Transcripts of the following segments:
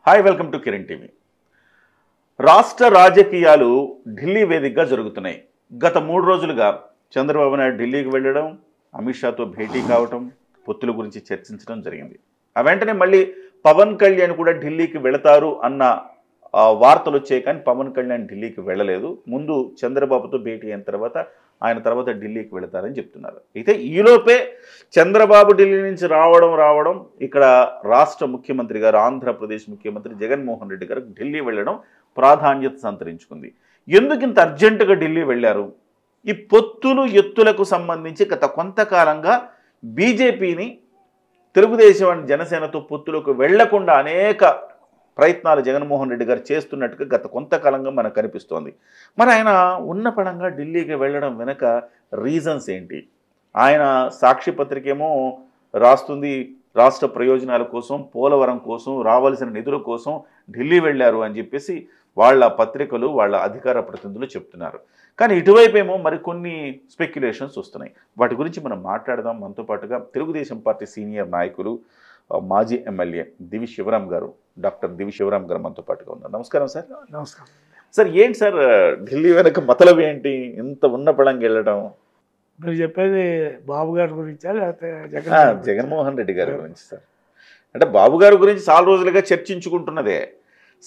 Hi welcome to Kiran TV. రాష్ట్ర రాజకీయాలు ఢిల్లీ వేదికగా జరుగుతున్నాయి. గత 3 రోజులుగా చంద్రబాబు నాయుడు ఢిల్లీకి వెళ్ళడం, అమిత్ షాతో భేటీ కావటం, పొత్తుల గురించి చర్చించడం జరిగింది. ఆ వెంటనే మళ్ళీ పవన్ కళ్యాణ్ కూడా ఢిల్లీకి వెళతారు అన్న వార్తలు వచ్చాయి. కానీ పవన్ కళ్యాణ్ ఢిల్లీకి వెళ్ళలేదు. ముందు చంద్రబాబుతో భేటీ అయిన తర్వాత ఆయన తర్వాత ఢిల్లీకి వెళతారని చెప్తున్నారు. అయితే ఈలోపే చంద్రబాబు ఢిల్లీ నుంచి రావడం ఇక్కడ రాష్ట్ర ముఖ్యమంత్రి గారు, ఆంధ్రప్రదేశ్ ముఖ్యమంత్రి జగన్మోహన్ రెడ్డి గారు ఢిల్లీ వెళ్ళడం ప్రాధాన్యత సంతరించుకుంది. ఎందుకు ఇంత అర్జెంటుగా ఢిల్లీ వెళ్ళారు? ఈ పొత్తులు ఎత్తులకు సంబంధించి గత కొంతకాలంగా బీజేపీని తెలుగుదేశం అండ్ జనసేనతో పొత్తులకు వెళ్లకుండా అనేక ప్రయత్నాలు జగన్మోహన్ రెడ్డి గారు చేస్తున్నట్టుగా గత కొంతకాలంగా మనకు కనిపిస్తోంది. మరి ఆయన ఉన్న పడంగా ఢిల్లీకి వెళ్ళడం వెనక రీజన్స్ ఏంటి? ఆయన సాక్షి పత్రికేమో రాస్తుంది, రాష్ట్ర ప్రయోజనాల కోసం, పోలవరం కోసం, రావాల్సిన నిధుల కోసం ఢిల్లీ వెళ్ళారు అని చెప్పేసి వాళ్ళ పత్రికలు, వాళ్ళ అధికార ప్రతినిధులు చెప్తున్నారు. కానీ ఇటువైపు ఏమో మరికొన్ని స్పెక్యులేషన్స్ వస్తున్నాయి. వాటి గురించి మనం మాట్లాడదాం. మనతో పాటుగా తెలుగుదేశం పార్టీ సీనియర్ నాయకులు, మాజీ ఎమ్మెల్యే దివి శివరాం గారు, డాక్టర్ దివి శివరాం గారు మనతో పాటుగా ఉన్నారు. నమస్కారం సార్. నమస్కారం సార్. ఏంటి సార్ ఢిల్లీ వెనక మతలబ్ ఏంటి? ఇంత ఉన్న పడంగా వెళ్ళడం? మీరు చెప్పేది బాబు గారి గురించా లేకపోతే జగన్మోహన్ రెడ్డి గారి గురించి సార్? అంటే బాబు గారి గురించి చాలా రోజులుగా చర్చించుకుంటున్నదే.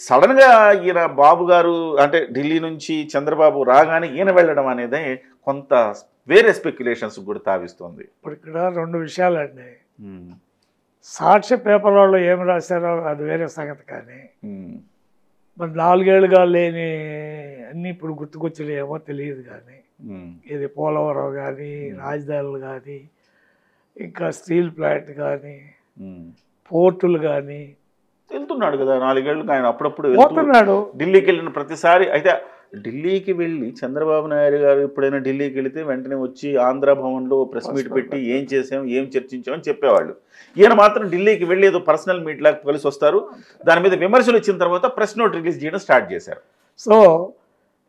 సడన్గా ఈయన బాబు గారు అంటే ఢిల్లీ నుంచి చంద్రబాబు రాగానే ఈయన వెళ్ళడం అనేది కొంత వేరే స్పెక్యులేషన్స్ కూడా తావిస్తుంది. ఇప్పుడు ఇక్కడ 2 విషయాలండి. సాక్షి పేపర్ వాళ్ళు ఏం రాశారో అది వేరే సంగతి. కానీ మరి 4 ఏళ్ళుగా లేని అన్నీ ఇప్పుడు గుర్తుకొచ్చినాయేమో తెలియదు. కానీ ఇది పోలవరం కానీ, రాజధానులు కానీ, ఇంకా స్టీల్ ప్లాంట్ కానీ, పోర్టులు కానీ వెళ్తున్నాడు కదా 4 ఏళ్ళుగా ఆయన. అప్పుడప్పుడు పోతున్నాడు ఢిల్లీకి వెళ్ళిన ప్రతిసారి. అయితే ఢిల్లీకి వెళ్ళి చంద్రబాబు నాయుడు గారు ఎప్పుడైనా ఢిల్లీకి వెళితే వెంటనే వచ్చి ఆంధ్ర భవన్లో ప్రెస్ మీట్ పెట్టి ఏం చేసాం, ఏం చర్చించామని చెప్పేవాళ్ళు. ఈయన మాత్రం ఢిల్లీకి వెళ్ళి ఏదో పర్సనల్ మీట్ లాగా కలిసి వస్తారు. దాని మీద విమర్శలు వచ్చిన తర్వాత ప్రెస్ నోట్ రిలీజ్ చేయడం స్టార్ట్ చేశారు. సో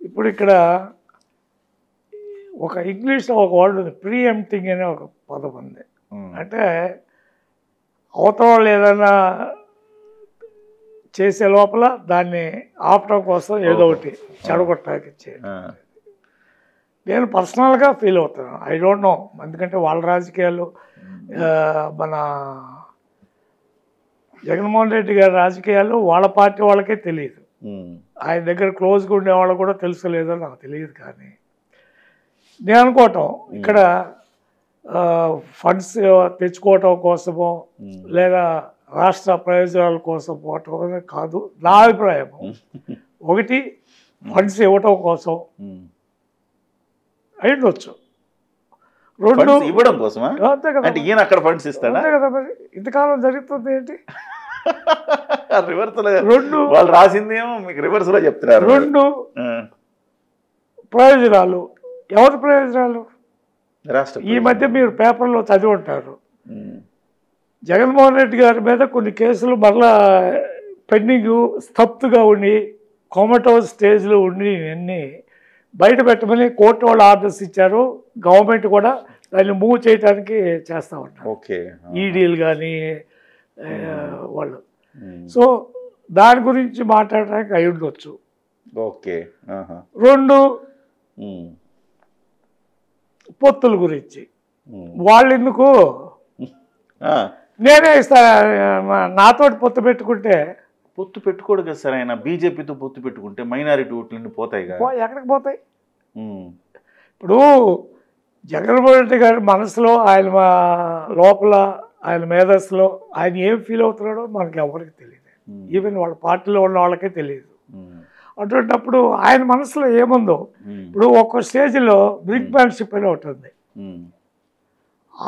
ఇప్పుడు ఇక్కడ ఒక ఇంగ్లీష్లో ఒక వర్డ్ ఉంది, ప్రీఎంప్టింగ్ అనే ఒక పదం ఉంది. అంటే అవతల వాళ్ళు ఏదైనా చేసే లోపల దాన్ని ఆపడం కోసం ఏదో ఒకటి చెడగొట్టడానికి చేయాలి. నేను పర్సనల్గా ఫీల్ అవుతాను. ఐ డోంట్ నో, ఎందుకంటే వాళ్ళ రాజకీయాలు, మన జగన్మోహన్ రెడ్డి గారి రాజకీయాలు వాళ్ళ పార్టీ వాళ్ళకే తెలియదు. ఆయన దగ్గర క్లోజ్గా ఉండేవాళ్ళు కూడా తెలుసలేదో నాకు తెలియదు. కానీ నేను అనుకోవటం ఇక్కడ ఫండ్స్ తెచ్చుకోవటం కోసమో లేదా రాష్ట్ర ప్రయోజనాల కోసం పోవటం కాదు నా అభిప్రాయం. ఒకటి ఫండ్స్ ఇవ్వటం కోసం అయ్యుండొచ్చు. 2 ఇవ్వడం కోసం అంతే కదా. ఈయన అక్కడ ఫండ్స్ ఇస్తాడా? అంతే కదా. మరి ఇంతకాలం జరుగుతుంది ఏంటి? రివర్స్ వాళ్ళు రాసిందేమో మీకు రివర్స్ లో చెప్తున్నారు. 2 ప్రయోజనాలు. ఎవరి ప్రయోజనాలు? రాష్ట్ర. ఈ మధ్య మీరు పేపర్లో చదివి ఉంటారు, జగన్మోహన్ రెడ్డి గారి మీద కొన్ని కేసులు మరలా పెండింగ్ స్తబ్దుగా ఉండి కోమటోజ్ స్టేజ్లో ఉండి అన్నీ బయట పెట్టమని కోర్టు వాళ్ళు ఆర్డర్స్ ఇచ్చారు. గవర్నమెంట్ కూడా దాన్ని మూవ్ చేయడానికి చేస్తూ ఉంటారు. ఓకే. ఈడీలు కానీ వాళ్ళు. సో దాని గురించి మాట్లాడడానికి అయి ఉండొచ్చు. ఓకే. 2 పొత్తుల గురించి. వాళ్ళు ఎందుకు నేనే ఇస్తాను, నాతోటి పొత్తు పెట్టుకుంటే. పొత్తు పెట్టుకోడు కదా సార్ ఆయన. బీజేపీతో పొత్తు పెట్టుకుంటే మైనారిటీ ఓట్లన్నీ పోతాయి కదా. ఎక్కడికి పోతాయి? ఇప్పుడు జగన్మోహన్ రెడ్డి గారి మనసులో, ఆయన లోపల, ఆయన మేధస్సులో ఆయన ఏం ఫీల్ అవుతున్నాడో మనకి ఎవరికి తెలియదు. ఈవెన్ వాళ్ళ పార్టీలో ఉన్న వాళ్ళకే తెలియదు. అటువంటిప్పుడు ఆయన మనసులో ఏముందో. ఇప్పుడు ఒక్కో స్టేజ్లో బ్రిక్ మ్యాన్షిప్ అని ఒకటి ఉంది.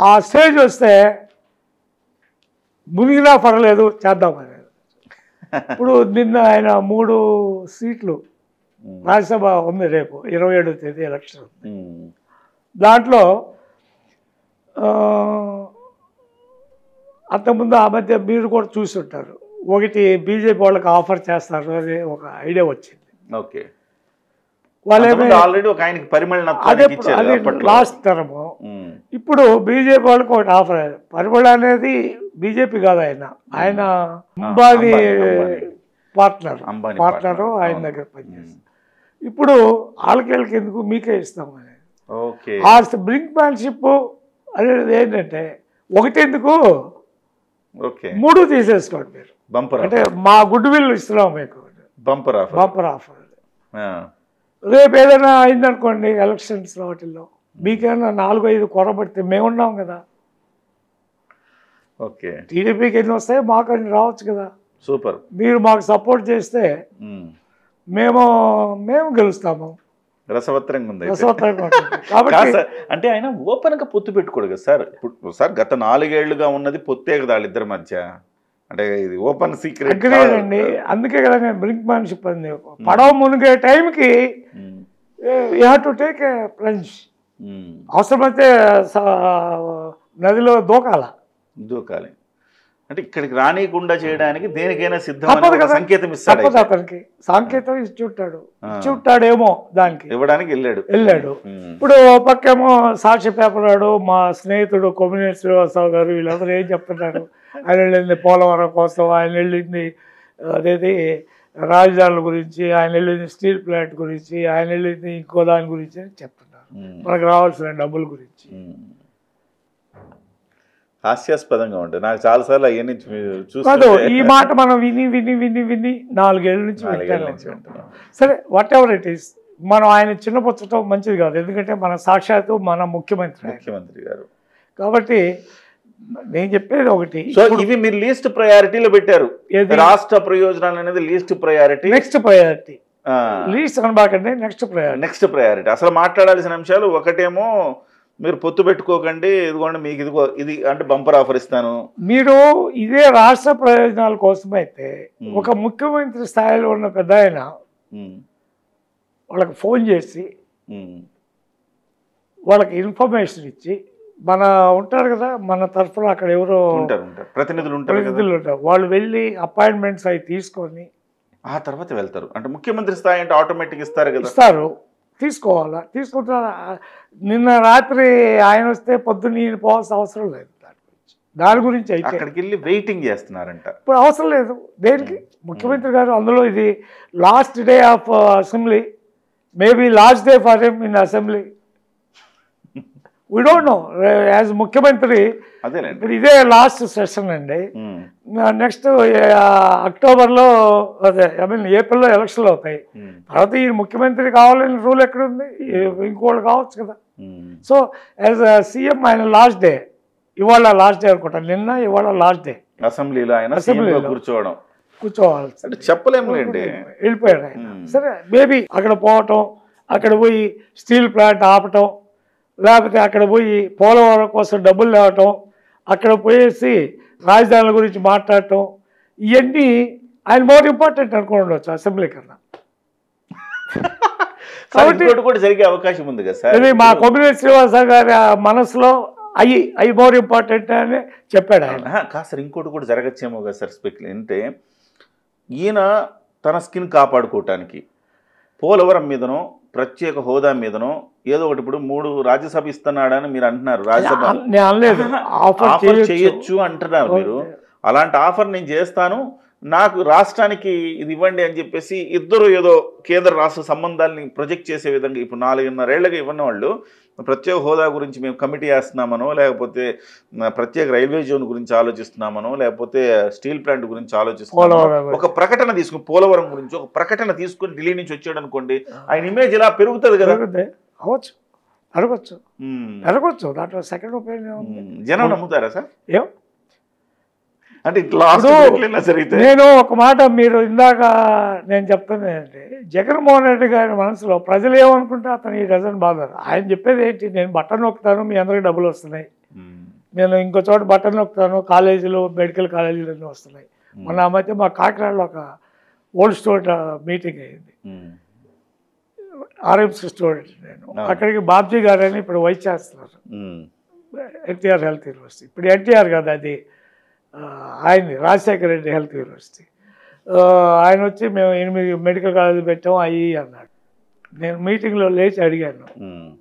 ఆ స్టేజ్ వస్తే మునిగినా పర్లేదు చేద్దామని. ఇప్పుడు నిన్న ఆయన 3 సీట్లు రాజ్యసభ ఉంది, రేపు 27వ తేదీ ఎలక్షన్ ఉంది. దాంట్లో అంతకుముందు ఆ మధ్య మీరు కూడా చూసి ఉంటారు, ఒకటి బీజేపీ వాళ్ళకి ఆఫర్ చేస్తారు అని ఒక ఐడియా వచ్చింది. ఓకే. వాళ్ళేమో ఆల్రెడీ ఒక ఆయనకి పరిమళ అదే లాస్ట్ టర్మ్. ఇప్పుడు బీజేపీ వాళ్ళకి ఒకటి ఆఫర్. పరిమళ అనేది బీజేపీ కాదు, ఆయన అంబానీ అంబానీ పార్ట్నరు ఆయన దగ్గర పనిచేస్తారు. ఇప్పుడు వాళ్ళకి ఎందుకు మీకే ఇస్తాము అని. ఓకే. ఆ బ్రింక్ మ్యాన్షిప్ అనేది ఏంటంటే ఒకటెందుకు ఓకే 3 తీసేసుకోండి మీరు. బంపర్ అంటే మా గుడ్ విల్ ఇస్తున్నాం మీకు, బంపర్ ఆఫర్. Bumper offer. రేపు ఏదైనా అయిందనుకోండి ఎలక్షన్స్ వాటిల్లో మీకేమైనా 4-5 కొరబడితే మేమున్నాం కదా. ఓకే. టీడీపీకి ఎన్ని వస్తాయో మాకు అన్ని రావచ్చు కదా. సూపర్. మీరు మాకు సపోర్ట్ చేస్తే మేము గెలుస్తాము. రసవత్తరంగా ఉంది. రసవత్తరంగా ఉంటుంది. కాబట్టి అంటే ఆయన ఓపెన్ గా పొత్తు పెట్టుకోడు కదా సార్. ఇప్పుడు సార్ గత 4 ఏళ్లుగా ఉన్నది పొత్తే కదా వాళ్ళిద్దరి మధ్య. అంటే ఇది ఓపెన్ సీక్రెట్ అండి. అందుకే కదా నేను బ్రింక్ మ్యాన్షిప్ అంది. పడవ మునిగే టైంకి you have to take a plunge. అవసరమైతే నదిలో దూకాలి. అంటే ఇక్కడికి రానియకుండా చేయడానికి దేనికైనా సిద్ధం సంకేతం ఇస్తాడు. అతనికి సంకేతం ఇచ్చుంటాడేమో దానికి ఇవ్వడానికి వెళ్ళాడు. ఇప్పుడు పక్కేమో సాక్షి పేపర్ వాడు మా స్నేహితుడు కొమ్మినేని శ్రీనివాసరావు గారు వీళ్ళందరూ ఏం చెప్తున్నారు, ఆయన వెళ్ళింది పోలవరం కోసం, ఆయన వెళ్ళింది అదేది రాజధానుల గురించి, ఆయన వెళ్ళింది స్టీల్ ప్లాంట్ గురించి, ఆయన వెళ్ళింది ఇంకో దాని గురించి అని చెప్తున్నారు. మనకు రావాల్సిన డబ్బుల గురించి. హాస్యాస్పదంగా ఉంటుంది. నాకు చాలాసార్లు అవన్నీ కాదు, ఈ మాట మనం విని 4 ఏళ్ళ నుంచి వింటున్నాం. సరే, వాట్ ఎవర్ ఇట్ ఈస్, మనం ఆయన చిన్నపుచ్చటం మంచిది కాదు. ఎందుకంటే మన సాక్షాత్తు మన ముఖ్యమంత్రి గారు. కాబట్టి నేను చెప్పేది ఒకటి, ఇవి మీరు లీస్ట్ ప్రయారిటీలో పెట్టారు. రాష్ట్ర ప్రయోజనాలు అనేది least priority. Next priority least అనబాకండి, నెక్స్ట్ ప్రయారిటీ. అసలు మాట్లాడాల్సిన అంశాలు ఒకటేమో మీరు పొత్తు పెట్టుకోకండి, ఇదిగోండి మీకు ఇది అంటే బంపర్ ఆఫర్ ఇస్తాను. మీరు ఇదే రాష్ట్ర ప్రయోజనాల కోసమైతే ఒక ముఖ్యమంత్రి స్థాయిలో ఉన్న పెద్ద ఆయన వాళ్ళకి ఫోన్ చేసి వాళ్ళకి ఇన్ఫర్మేషన్ ఇచ్చి, మన ఉంటారు కదా మన తరఫున అక్కడ ఎవరో ప్రతినిధులు ఉంటారు, వాళ్ళు వెళ్ళి అపాయింట్మెంట్స్ అవి తీసుకొని ఆ తర్వాత వెళ్తారు. అంటే ముఖ్యమంత్రి స్థాయి అంటే ఆటోమేటిక్ ఇస్తారు. తీసుకోవాలా, తీసుకుంటారా? నిన్న రాత్రి ఆయన వస్తే పొద్దున్న పోవాల్సిన అవసరం లేదు. దాని గురించి అయితే అక్కడికి వెళ్ళి వెయిటింగ్ చేస్తున్నారంట. ఇప్పుడు అవసరం లేదు దేనికి. ముఖ్యమంత్రి గారు అందులో ఇది last day of assembly, maybe last day for him in assembly, we don't know. As ముఖ్యమంత్రి ఇప్పుడు ఇదే లాస్ట్ సెషన్ అండి. నెక్స్ట్ అక్టోబర్లో అదే ఏప్రిల్లో ఎలక్షన్లు అవుతాయి. తర్వాత ఈ ముఖ్యమంత్రి కావాలని రూల్ ఎక్కడుంది? ఇంకోళ్ళు కావచ్చు కదా. సో యాజ్ సీఎం ఆయన లాస్ట్ డే, ఇవాళ లాస్ట్ డే అనుకుంటాను, ఇవాళ లాస్ట్ డే అసెంబ్లీలో కూర్చోవాలి. చెప్పలేము, వెళ్ళిపోయాడు ఆయన. సరే, మేబీ అక్కడ పోవటం, అక్కడ పోయి స్టీల్ ప్లాంట్ ఆపటం, లేకపోతే అక్కడ పోయి పోలవరం కోసం డబ్బులు లేవటం, అక్కడ పోయేసి రాజధానుల గురించి మాట్లాడటం, ఇవన్నీ ఆయన మోర్ ఇంపార్టెంట్ అనుకుని ఉండొచ్చు అసెంబ్లీ కన్నా. కాబట్టి కూడా జరిగే అవకాశం ఉంది కదా సార్. ఇది మా కొమ్మినేని శ్రీనివాసరావు గారి మనసులో అవి మోర్ ఇంపార్టెంట్ అని చెప్పాడు ఆయన. కాదు సార్, ఇంకోటి కూడా జరగచ్చేమో కదా సార్. అంటే ఈయన తన స్కిన్ కాపాడుకోవటానికి పోలవరం మీదనో ప్రత్యేక హోదా మీదనో ఏదో ఒకటి, ఇప్పుడు 3 రాజ్యసభ ఇస్తున్నాడని మీరు అంటున్నారు, రాజ్యసభ ఆఫర్ చేయొచ్చు అంటున్నారు మీరు. అలాంటి ఆఫర్ నేను చేస్తాను, నాకు రాష్ట్రానికి ఇది ఇవ్వండి అని చెప్పేసి ఇద్దరు ఏదో కేంద్ర రాష్ట్ర సంబంధాలని ప్రొజెక్ట్ చేసే విధంగా ఇప్పుడు 4.5 ఏళ్లుగా ఇవ్వని వాళ్ళు ప్రత్యేక హోదా గురించి మేము కమిటీ వేస్తున్నామనో, లేకపోతే ప్రత్యేక రైల్వే జోన్ గురించి ఆలోచిస్తున్నామనో, లేకపోతే స్టీల్ ప్లాంట్ గురించి ఆలోచిస్తున్నామో, ఒక ప్రకటన తీసుకుని పోలవరం గురించి ఒక ప్రకటన తీసుకుని ఢిల్లీ నుంచి వచ్చాడు అనుకోండి, ఆయన ఇమేజ్ ఇలా పెరుగుతుంది కదా. అడగచ్చు దాంట్లో సెకండ్ ఒపీనియన్. జనం నమ్ముతారా సార్? అంటే నేను ఒక మాట, మీరు ఇందాక నేను చెప్తానంటే, జగన్మోహన్ రెడ్డి గారి మనసులో ప్రజలు ఏమనుకుంటే అతను ఈ డజన్ బాధరు. ఆయన చెప్పేది ఏంటి, నేను బటన్ నొక్కుతాను, మీ అందరికి డబ్బులు వస్తున్నాయి, నేను ఇంకో చోట బటన్ నొక్కుతాను, కాలేజీలు మెడికల్ కాలేజీలు అన్నీ వస్తున్నాయి. మొన్న ఆ మధ్య మా కాకినాడలో ఒక ఓల్డ్ స్టోర్ మీటింగ్ అయ్యింది, ఆర్ఎంసీ స్టూడెంట్ నేను. అక్కడికి బాబ్జీ గారు అని ఇప్పుడు vice chancellor NTR health university, ఇప్పుడు ఎన్టీఆర్ కదా అది, ఆయన్ని రాజశేఖర రెడ్డి హెల్త్ యూనివర్సిటీ, ఆయన వచ్చి మేము 8 మెడికల్ కాలేజీలు పెట్టాము అయ్యి అన్నాడు. నేను మీటింగ్లో లేచి అడిగాను,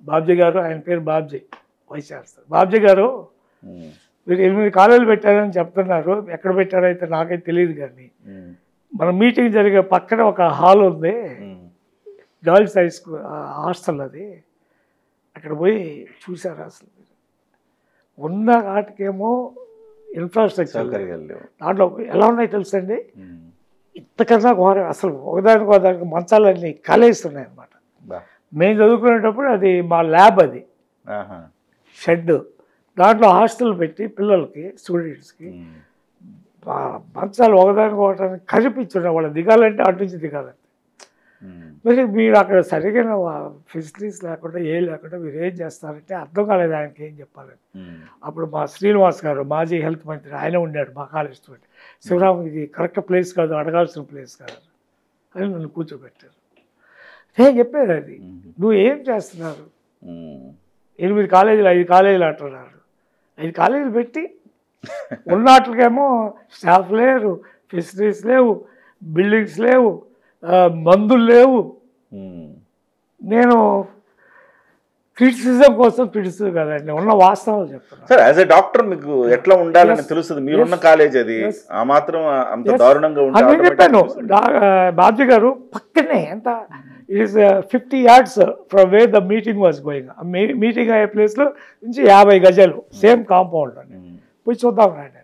బాబ్జీ గారు, ఆయన పేరు బాబ్జీ, వైస్ ఛాన్సలర్, బాబ్జీ గారు మీరు 8 కాలేజీలు పెట్టారని చెప్తున్నారు, ఎక్కడ పెట్టారో అయితే నాకైతే తెలియదు, కానీ మన మీటింగ్ జరిగే పక్కన ఒక హాల్ ఉంది, గర్ల్స్ హై స్కూల్ హాస్టల్ అది. అక్కడ పోయి చూసారు అసలు ఉన్న వాటికేమో ఇన్ఫ్రాస్ట్రక్చర్ దాంట్లో ఎలా ఉన్నాయి తెలుసండి, ఇంతకన్నా ఘోరం. అసలు ఒకదానికి మంచాలన్నీ కాలేస్తున్నాయి అన్నమాట. మేము చదువుకునేటప్పుడు అది మా ల్యాబ్, అది షెడ్, దాంట్లో హాస్టల్ పెట్టి పిల్లలకి స్టూడెంట్స్కి మంచాలు ఒకదానికి కనిపించున్నాయి. వాళ్ళు దిగాలంటే అటు నుంచి దిగాలంటే. మరి మీరు అక్కడ సరిగ్గా ఫెసిలిటీస్ లేకుండా లేకుండా మీరు ఏం చేస్తారంటే అర్థం కాలేదు ఆయనకి ఏం చెప్పాలని. అప్పుడు మా శ్రీనివాస్ గారు మాజీ హెల్త్ మంత్రి, ఆయన ఉండాడు మా కాలేజ్ స్టూడెంట్. శివరామ్, ఇది కరెక్ట్ ప్లేస్ కాదు, అడగాల్సిన ప్లేస్ కాదు అని నన్ను కూర్చోబెట్టారు. నేను చెప్పేది అది, నువ్వు ఏం చేస్తున్నారు, 8 కాలేజీలు 5 కాలేజీలు అంటున్నారు. 5 కాలేజీలు పెట్టి ఉన్నట్లకేమో స్టాఫ్ లేరు, ఫెసిలిటీస్ లేవు, బిల్డింగ్స్ లేవు, మందులు లేవు. నేను క్రిటిసిజం కోసం క్రిటిసిజం కదండి, ఉన్న వాస్తవాలు చెప్తాను. సార్, యాజ్ ఎ డాక్టర్ మీకు ఎట్లా ఉండాలని తెలుస్తుంది, మీరున్న కాలేజ్ అది, ఆ మాత్రం అంత దారుణంగా ఉంటుంది. చెప్పాను బాబ్జీ గారు, పక్కనే ఎంత it is 50 yards from where the meeting was going. Meeting అయ్యే ప్లేస్లో నుంచి 50 గజాలు సేమ్ కాంపౌండ్ అని పోయి చూద్దాం రండి.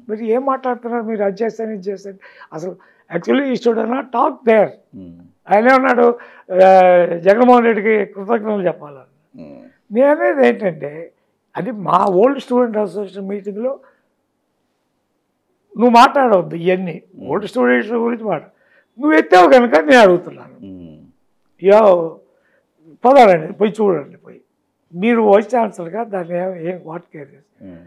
మరి ఏం మాట్లాడుతున్నారు మీరు, అది చేస్తాను ఇది చేస్తాను. అసలు యాక్చువల్లీ ఈ స్టూడెంట్ నాట్ టాక్ దేర్. ఆయన ఏమన్నాడు, జగన్మోహన్ రెడ్డికి కృతజ్ఞతలు చెప్పాలని. నేనేది ఏంటంటే, అది మా ఓల్డ్ స్టూడెంట్ అసోసియేషన్ మీటింగ్లో నువ్వు మాట్లాడవద్దు ఇవన్నీ, ఓల్డ్ స్టూడెంట్స్ గురించి నువ్వు ఎత్తావు కనుక నేను అడుగుతున్నాను. పదాలండి పోయి చూడండి, పోయి మీరు వైస్ ఛాన్సలర్గా దాన్ని ఏం వాట్ కేర్ చేస్తారు.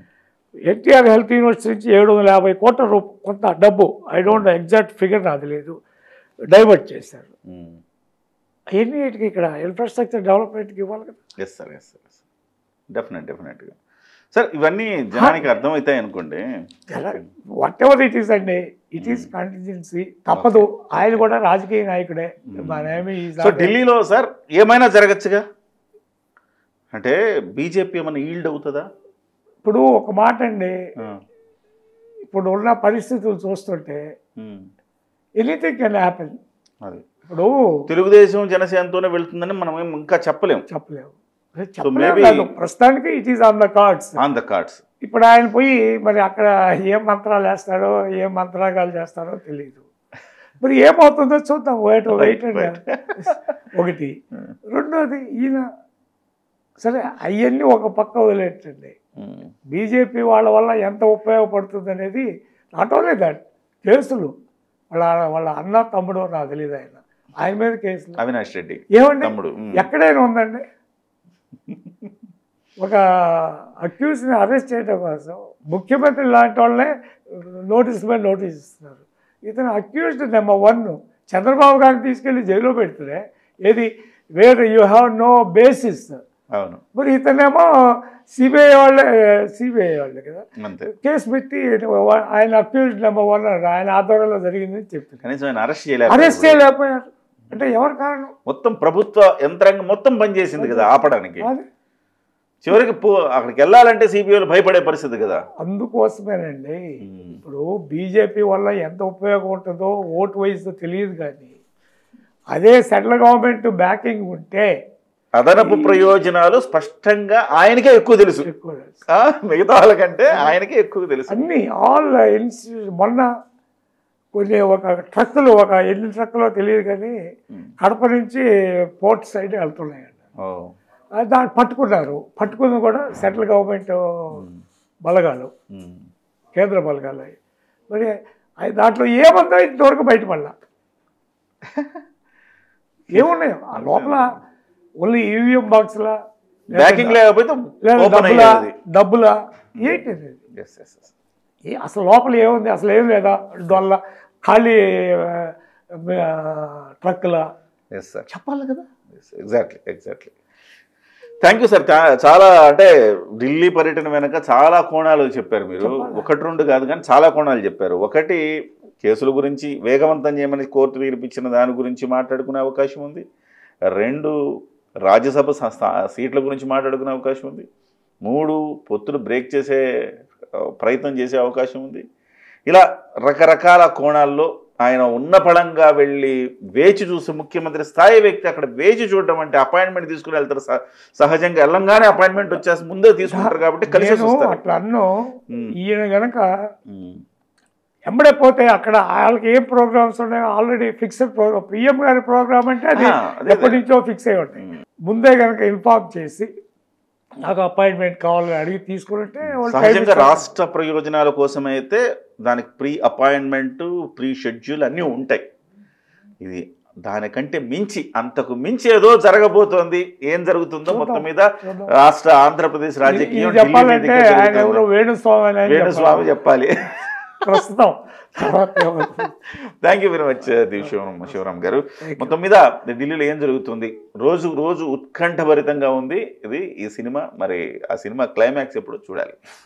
ఎన్టీఆర్ హెల్త్ యూనివర్సిటీ నుంచి 750 కోట్ల కొంత డబ్బు, ఐ డోంట్ ఎగ్జాక్ట్ ఫిగర్ నాది లేదు, డైవర్ట్ చేశారు. అవన్నిటికి ఇక్కడ ఇన్ఫ్రాస్ట్రక్చర్ డెవలప్మెంట్కి ఇవ్వాలి కదా. ఎస్ సార్, ఎస్ సార్, డెఫినెట్గా సార్. ఇవన్నీ జనానికి అర్థమవుతాయి అనుకోండి. వాట్ ఎవర్ ఇట్ ఈస్ అండి, ఇట్ ఈస్ కంటిన్జెన్సీ, తప్పదు. ఆయన కూడా రాజకీయ నాయకుడే. సో ఢిల్లీలో సార్ ఏమైనా జరగచ్చుగా, అంటే బీజేపీ ఏమైనా ఈల్డ్ అవుతుందా? ఇప్పుడు ఒక మాట అండి, ఇప్పుడు ఉన్న పరిస్థితులు చూస్తుంటే ఎనీథింగ్ కెన్ హ్యాపెన్. ఇప్పుడు తెలుగుదేశం జనసేనతోనే వెళ్తుందని మనం ఇంకా చెప్పలేము. ప్రస్తుతానికి it is on the cards. ఇప్పుడు ఆయన పోయి మరి అక్కడ ఏం మంత్రాలు వేస్తాడో, ఏం మంత్రాగాలు చేస్తాడో తెలియదు. మరి ఏమవుతుందో చూద్దాం. వెయిట్ ఒకటి. రెండోది, ఈయన సరే అవన్నీ ఒక పక్క వదిలేటండి, బీజేపీ వాళ్ళ వల్ల ఎంత ఉపయోగపడుతుంది అనేది నాట్ ఓన్లీ దట్, కేసులు వాళ్ళ అన్న తమ్ముడు నాకు తెలియదు, ఆయన మీద కేసులు. అవినాష్ రెడ్డి ఏమండి ఎక్కడైనా ఉందండి, ఒక అక్యూజ్ని అరెస్ట్ చేయడం కోసం ముఖ్యమంత్రి లాంటి వాళ్ళే నోటీస్ మీద నోటీస్ ఇస్తున్నారు. ఇతను అక్యూజ్డ్ నెంబర్ 1. చంద్రబాబు గారిని తీసుకెళ్ళి జైల్లో పెడితే ఏది where you have no basis. అవును. మరి ఇతనేమో సిబిఐ వాళ్ళే కదా కేసు పెట్టి ఆయన అక్యూజ్డ్ నెంబర్ 1 ఆయన ఆధ్వర్యంలో జరిగిందని చెప్తున్నారు. అరెస్ట్ చేయలేకపోయారు అంటే ఎవరు కారణం? మొత్తం ప్రభుత్వ యంత్రాంగం మొత్తం పనిచేసింది కదా ఆపడానికి. చివరికి అక్కడికి వెళ్ళాలంటే సిబిఐలు భయపడే పరిస్థితి కదా. అందుకోసమేనండి ఇప్పుడు బీజేపీ వల్ల ఎంత ఉపయోగం ఉంటుందో ఓటు వైజ్ తెలియదు, కానీ అదే సెంట్రల్ గవర్నమెంట్ బ్యాకింగ్ ఉంటే అదనపు ప్రయోజనాలు స్పష్టంగా ఆయనకే ఎక్కువ తెలుసు, మిగతా వాళ్ళకంటే ఆయనకే ఎక్కువ తెలుసు. అన్ని ఆల్ మొన్న కొన్ని ఒక ట్రక్కులు, ఒక ఎన్ని ట్రక్కులో తెలియదు కానీ కడప నుంచి పోర్ట్ సైడ్ వెళ్తున్నాయండి. దాన్ని పట్టుకున్నది కూడా సెంట్రల్ గవర్నమెంట్ బలగాలు, కేంద్ర బలగాలు. మరి దాంట్లో ఏముందో ఇంతవరకు బయటపడలా. ఏమున్నాయో ఆ లోపల ఓన్లీ ఈవీఎం బాక్స్లా, డబ్బులా ఏంటి అసలు లోపల ఏముంది, అసలు ఏం లేదా, డొల్ల ఖాళీ ట్రక్కులా చెప్పాలి కదా. ఎగ్జాక్ట్లీ. Thank you sir. చాలా అంటే ఢిల్లీ పర్యటన వెనక చాలా కోణాలు చెప్పారు మీరు, 1-2 కాదు కానీ చాలా కోణాలు చెప్పారు. ఒకటి, కేసుల గురించి వేగవంతం చేయమని కోర్టు తీర్పిచ్చిన దాని గురించి మాట్లాడుకునే అవకాశం ఉంది. 2, రాజ్యసభ సీట్ల గురించి మాట్లాడుకునే అవకాశం ఉంది. 3, పొత్తులు బ్రేక్ చేసే ప్రయత్నం చేసే అవకాశం ఉంది. ఇలా రకరకాల కోణాల్లో ఆయన ఉన్న పళంగా వెళ్ళి వేచి చూసి ముఖ్యమంత్రి స్థాయి వ్యక్తి అక్కడ వేచి చూడడం అంటే అపాయింట్మెంట్ తీసుకుని వెళ్తారు. సహజంగా వెళ్ళంగానే అపాయింట్మెంట్ వచ్చేసి ముందే తీసుకుంటారు కాబట్టి కలిసి వస్తారు. అట్లా అన్నో ఈయన గనక ఎంబడే పోతే అక్కడ వాళ్ళకి ఏం ప్రోగ్రామ్స్ ఉన్నాయో ఆల్రెడీ ఫిక్స్డ్ ప్రోగ్రామ్. పిఎం గారి ప్రోగ్రామ్ అంటే అది ఎప్పటి నుంచో ఫిక్స్ అయి ఉంటాయి. ముందే కనుక ఇన్ఫార్మ్ చేసి నాకు అపాయింట్మెంట్ కావాలని అడిగి తీసుకుంటే సహజంగా రాష్ట్ర ప్రయోజనాల కోసం అయితే దానికి ప్రీ అపాయింట్మెంట్ ప్రీ షెడ్యూల్ అన్నీ ఉంటాయి. ఇది దానికంటే మించి అంతకు మించి ఏదో జరగబోతోంది. ఏం జరుగుతుందో మొత్తం మీద రాష్ట్ర ఆంధ్రప్రదేశ్ రాజకీయం చెప్పాలంటే ఆయన ఎవరో వేణుస్వామి చెప్పాలి ప్రస్తుతం. Thank you very much Sivaram గారు. మొత్తం మీద ఢిల్లీలో ఏం జరుగుతుంది రోజు రోజు ఉత్కంఠభరితంగా ఉంది. ఇది ఈ సినిమా మరి ఆ సినిమా క్లైమాక్స్ ఎప్పుడు చూడాలి.